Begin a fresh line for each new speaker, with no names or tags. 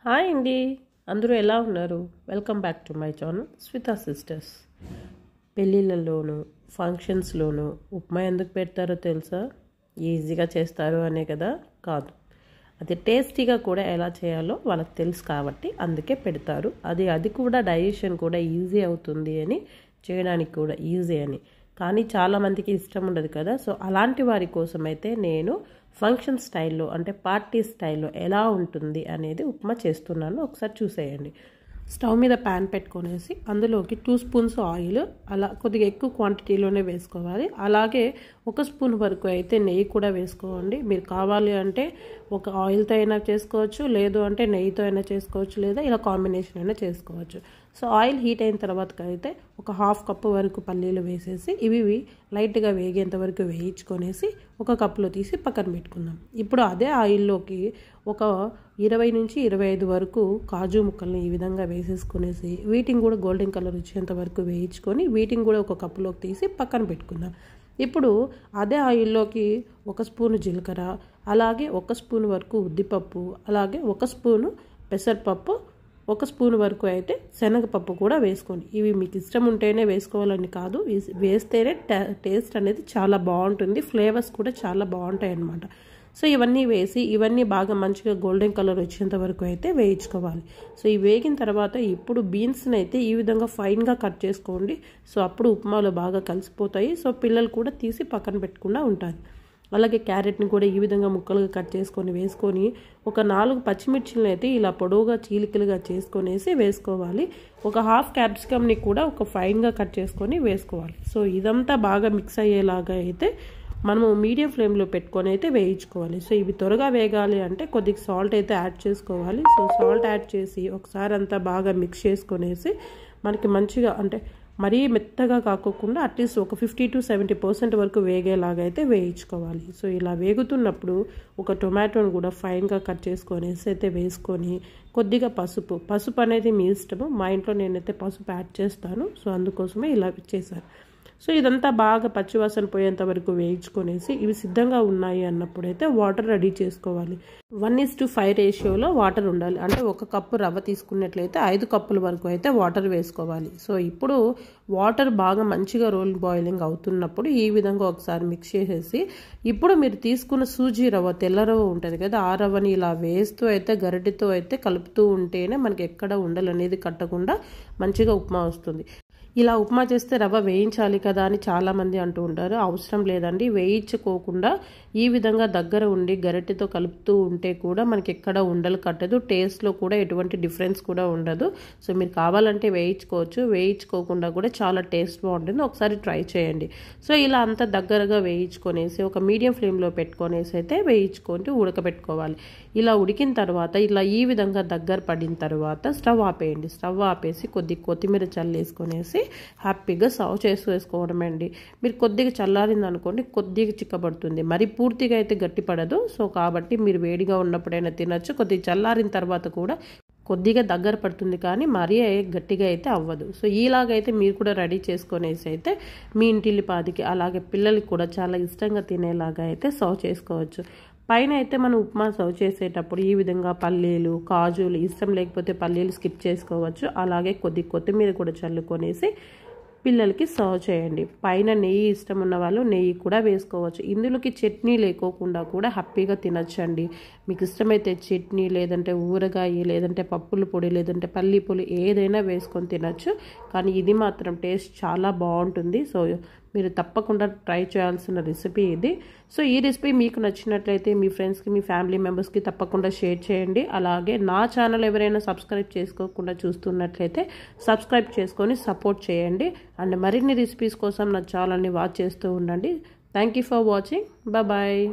Hi అండి, అందరూ ఎలా ఉన్నారు? Welcome back to my channel Swita sisters. పెళ్ళిళ్ళలోనూ ఫంక్షన్స్లోనూ ఉప్మా ఎందుకు పెడతారో తెలుసా? ఈజీగా చేస్తారు అనే కదా? కాదు, అది టేస్టీగా కూడా ఎలా చేయాలో వాళ్ళకి తెలుసు కాబట్టి అందుకే పెడతారు. అది కూడా డైజెషన్ కూడా ఈజీ అవుతుంది అని, చేయడానికి కూడా ఈజీ అని. కానీ చాలామందికి ఇష్టం ఉండదు కదా. సో అలాంటి వారి కోసం అయితే నేను ఫంక్షన్ స్టైల్లో అంటే పార్టీ స్టైల్లో ఎలా ఉంటుంది అనేది ఉప్మా చేస్తున్నాను. ఒకసారి చూసేయండి. స్టవ్ మీద ప్యాన్ పెట్టుకొనేసి అందులోకి 2 స్పూన్స్ ఆయిల్ అలా కొద్దిగా ఎక్కువ క్వాంటిటీలోనే వేసుకోవాలి. అలాగే 1 స్పూన్ వరకు అయితే నెయ్యి కూడా వేసుకోండి. మీరు కావాలి అంటే ఒక ఆయిల్తో అయినా చేసుకోవచ్చు, లేదు అంటే నెయ్యితో అయినా చేసుకోవచ్చు, లేదా ఇలా కాంబినేషన్ అయినా చేసుకోవచ్చు. సో ఆయిల్ హీట్ అయిన తర్వాత అయితే ఒక 1/2 కప్పు వరకు పల్లీలు వేసేసి ఇవి లైట్గా వేగేంత వరకు వేయించుకొనేసి ఒక కప్పులో తీసి పక్కన పెట్టుకుందాం. ఇప్పుడు అదే ఆయిల్లోకి ఒక 20 నుంచి 25 వరకు కాజు ముక్కల్ని ఈ విధంగా వేసేసుకునేసి వీటిని కూడా గోల్డెన్ కలర్ వచ్చేంత వరకు వేయించుకొని వీటిని కూడా ఒక కప్పులోకి తీసి పక్కన పెట్టుకుందాం. ఇప్పుడు అదే ఆయిల్లోకి 1 స్పూను జీలకర్ర, అలాగే 1 స్పూన్ వరకు ఉద్దిపప్పు, అలాగే 1 స్పూను పెసరపప్పు, 1 స్పూన్ వరకు అయితే శనగపప్పు కూడా వేసుకోండి. ఇవి మీకు ఇష్టం ఉంటేనే వేసుకోవాలని కాదు, వేస్తేనే టేస్ట్ అనేది చాలా బాగుంటుంది, ఫ్లేవర్స్ కూడా చాలా బాగుంటాయి అన్నమాట. సో ఇవన్నీ వేసి ఇవన్నీ బాగా మంచిగా గోల్డెన్ కలర్ వచ్చేంత వరకు అయితే వేయించుకోవాలి. సో ఈ వేగిన తర్వాత ఇప్పుడు బీన్స్ని అయితే ఈ విధంగా ఫైన్గా కట్ చేసుకోండి. సో అప్పుడు ఉప్మాలో బాగా కలిసిపోతాయి. సో పిల్లలు కూడా తీసి పక్కన పెట్టకుండా ఉంటారు. అలాగే క్యారెట్ని కూడా ఈ విధంగా ముక్కలుగా కట్ చేసుకొని వేసుకొని ఒక 4 పచ్చిమిర్చిలను అయితే ఇలా పొడవుగా చీలికలుగా చేసుకొనేసి వేసుకోవాలి. ఒక 1/2 క్యాప్సికమ్ని కూడా ఒక ఫైన్గా కట్ చేసుకొని వేసుకోవాలి. సో ఇదంతా బాగా మిక్స్ అయ్యేలాగా అయితే మనము మీడియం ఫ్లేమ్లో పెట్టుకొని అయితే వేయించుకోవాలి. సో ఇవి త్వరగా వేగాలి అంటే కొద్దిగా సాల్ట్ అయితే యాడ్ చేసుకోవాలి. సో సాల్ట్ యాడ్ చేసి ఒకసారి అంతా బాగా మిక్స్ చేసుకొనేసి మనకి మంచిగా అంటే మరీ మెత్తగా కాకోకుండా అట్లీస్ట్ ఒక 50 to 70% వరకు వేగేలాగా అయితే వేయించుకోవాలి. సో ఇలా వేగుతున్నప్పుడు ఒక టొమాటోని కూడా ఫైన్గా కట్ చేసుకొనేసి అయితే వేసుకొని కొద్దిగా పసుపు అనేది మీ ఇష్టము. మా ఇంట్లో నేనైతే పసుపు యాడ్ చేస్తాను. సో అందుకోసమే ఇలా చేశాను. సో ఇదంతా బాగా పచ్చివాసన పోయేంత వరకు వేయించుకొనేసి ఇవి సిద్ధంగా ఉన్నాయి అన్నప్పుడైతే వాటర్ రెడీ చేసుకోవాలి. 1:5 రేషియోలో వాటర్ ఉండాలి. అంటే 1 కప్పు రవ్వ తీసుకున్నట్లయితే 5 కప్పుల వరకు అయితే వాటర్ వేసుకోవాలి. సో ఇప్పుడు వాటర్ బాగా మంచిగా రోల్ బాయిలింగ్ అవుతున్నప్పుడు ఈ విధంగా ఒకసారి మిక్స్ చేసేసి ఇప్పుడు మీరు తీసుకున్న సూజీ రవ్వ, తెల్ల రవ్వ ఉంటుంది కదా, ఆ రవ్వని ఇలా వేస్తూ అయితే గరిటెతో అయితే కలుపుతూ ఉంటేనే మనకి ఎక్కడ ఉండలు అనేది కట్టకుండా మంచిగా ఉప్మా వస్తుంది. ఇలా ఉప్మా చేస్తే రవ్వ వేయించాలి కదా అని చాలామంది అంటూ ఉంటారు. అవసరం లేదండి, వేయించుకోకుండా ఈ విధంగా దగ్గర ఉండి గరిటెతో కలుపుతూ ఉంటే కూడా మనకి ఎక్కడ ఉండలు కట్టదు, టేస్ట్లో కూడా ఎటువంటి డిఫరెన్స్ కూడా ఉండదు. సో మీరు కావాలంటే వేయించుకోవచ్చు, వేయించుకోకుండా కూడా చాలా టేస్ట్ బాగుంటుంది. ఒకసారి ట్రై చేయండి. సో ఇలా అంతా దగ్గరగా వేయించుకొనేసి ఒక మీడియం ఫ్లేమ్లో పెట్టుకొనేసి అయితే వేయించుకొని ఉడకబెట్టుకోవాలి. ఇలా ఉడికిన తర్వాత ఇలా ఈ విధంగా దగ్గర పడిన తర్వాత స్టవ్ ఆపేయండి. స్టవ్ ఆపేసి కొత్తిమీర చల్లేసుకొనేసి హ్యాపీగా సర్వ్ చేసుకోవడమే అండి. మీరు కొద్దిగా చల్లారింది అనుకోండి, కొద్దిగా చిక్కబడుతుంది, మరి పూర్తిగా అయితే గట్టిపడదు. సో కాబట్టి మీరు వేడిగా ఉన్నప్పుడైనా తినచ్చు. కొద్దిగా చల్లారిన తర్వాత కూడా కొద్దిగా దగ్గర పడుతుంది, కానీ మరీ గట్టిగా అయితే అవ్వదు. సో ఇలాగైతే మీరు కూడా రెడీ చేసుకొనేసి అయితే మీ ఇంటిల్లిపాదికి అలాగే పిల్లలకి కూడా చాలా ఇష్టంగా తినేలాగా అయితే సర్వ్ చేసుకోవచ్చు. పైన అయితే మనం ఉప్మా సర్వ్ చేసేటప్పుడు ఈ విధంగా పల్లీలు, కాజులు, ఇష్టం లేకపోతే పల్లీలు స్కిప్ చేసుకోవచ్చు. అలాగే కొత్తిమీర కూడా చల్లుకొనేసి పిల్లలకి సర్వ్ చేయండి. పైన నెయ్యి ఇష్టం ఉన్న వాళ్ళు నెయ్యి కూడా వేసుకోవచ్చు. ఇందులోకి చట్నీ లేకోకుండా కూడా హ్యాపీగా తినచ్చండి. మీకు ఇష్టమైతే చట్నీ, లేదంటే ఊరగాయ, లేదంటే పప్పుల పొడి, లేదంటే పల్లి పొడి ఏదైనా వేసుకొని తినచ్చు. కానీ ఇది మాత్రం టేస్ట్ చాలా బాగుంటుంది. సో మీరు తప్పకుండా ట్రై చేయాల్సిన రెసిపీ ఇది. సో ఈ రెసిపీ మీకు నచ్చినట్లయితే మీ ఫ్రెండ్స్కి, మీ ఫ్యామిలీ మెంబర్స్కి తప్పకుండా షేర్ చేయండి. అలాగే నా ఛానల్ ఎవరైనా సబ్స్క్రైబ్ చేసుకోకుండా చూస్తున్నట్లయితే సబ్స్క్రైబ్ చేసుకొని సపోర్ట్ చేయండి. అండ్ మరిన్ని రెసిపీస్ కోసం నా ఛానల్ని వాచ్ చేస్తూ ఉండండి. Thank you for watching. Bye.